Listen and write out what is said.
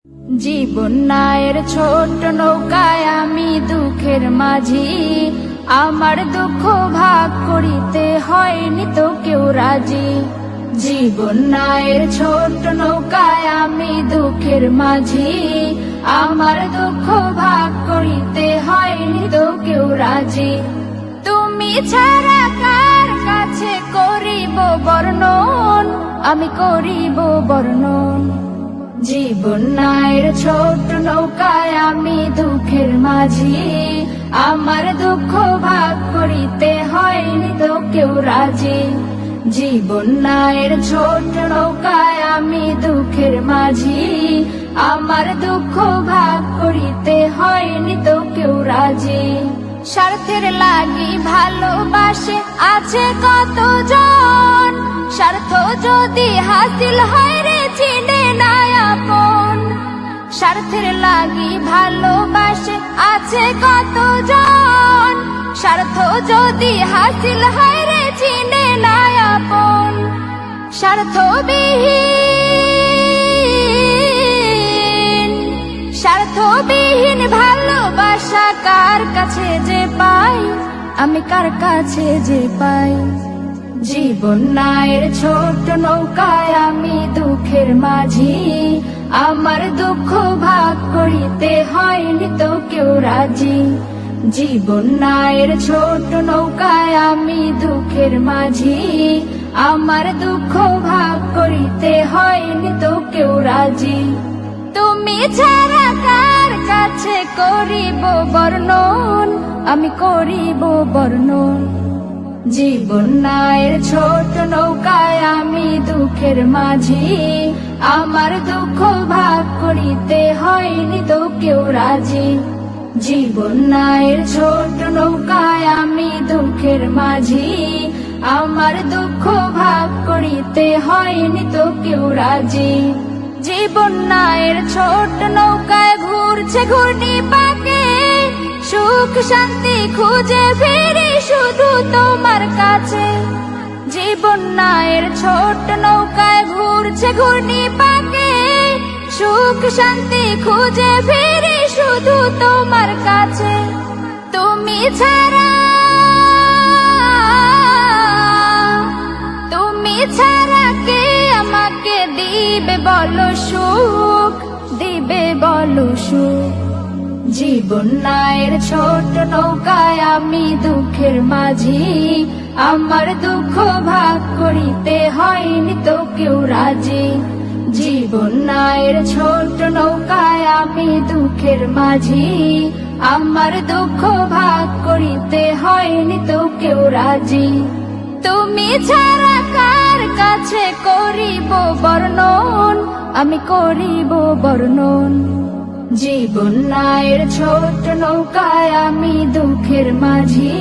জীবন নায়ের ছোট নৌকায় আমি দুঃখের মাঝি, আমার দুঃখ ভাগ করিতে হয়নি তো কেউ রাজি। জীবন নায়ের ছোট নৌকায় আমি দুঃখের মাঝি, আমার দুঃখ ভাগ করিতে হয়নি তো কেউ রাজি। তুমি ছাড়া কার কাছে করিব বর্ণন, আমি করিব বর্ণন। জীবন নায়ের ছোট নৌকায় আমি দুঃখের মাঝি, আমার দুঃখ ভাগ করিতে হয়নি তো কেউ রাজি। জীবন নায়ের ছোট নৌকায় আমি দুঃখের মাঝি, আমার দুঃখ ভাগ করিতে হয়নি তো কেউ রাজি। স্বার্থের লাগি ভালোবাসে আছে কতজন, স্বার্থ যদি হাসিল হয় রে চিনে না আপন। স্বার্থের লাগি ভালোবাসে আছে কতজন, স্বার্থ যদি হাসিল হয় রে চিনে না আপন। স্বার্থবিহীন ভালোবাসা কার কাছে যে পাই, আমি কার কাছে যে পাই। জীবন নায়ের ছোট নৌকায় আমি দুঃখের মাঝি, আমার দুঃখ ভাগ করিতে হয়নি তো কেউ রাজি। জীবন নায়ের ছোট নৌকায় আমি দুঃখের মাঝি, আমার দুঃখ ভাগ করিতে হয়নি তো কেউ রাজি। তুমি ছাড়া কার কাছে করিব বর্ণন, আমি করিব বর্ণন। জীবন নায়ের ছোট নৌকায় আমি দুঃখের মাঝি, আমার দুঃখ ভাগ করিতে হয়নি তো কেউ রাজি। জীবন নায়ের ছোট নৌকায় আমি দুঃখের মাঝি, আমার দুঃখ ভাগ করিতে হয়নি তো কেউ রাজি। জীবন নায়ের ছোট নৌকায় ঘুরছে ঘূর্ণি পাকে, সুখ শান্তি খুঁজে ফিরি শুধু তোমার কাছে। জীবন নায়ের ছোট নৌকায় ঘুরছে ঘূর্ণি পাকে, সুখ শান্তি খুঁজে ফিরি শুধু তোমার কাছে। তুমি ছাড়া কে আমাকে দিবে বলো সুখ, দিবে বলো সুখ। জীবন নায়ের ছোট নৌকায় আমি দুঃখের মাঝি, আমার দুঃখ ভাগ করিতে হয়নি তো কেউ রাজি। জীবন নায়ের ছোট নৌকায় আমি দুঃখের মাঝি, আমার দুঃখ ভাগ করিতে হয়নি তো কেউ রাজি। তুমি ছাড়া কার কাছে করিব বর্ণন, আমি করিব বর্ণন। জীবন নায়ের ছোট নৌকায় আমি দুঃখের মাঝি।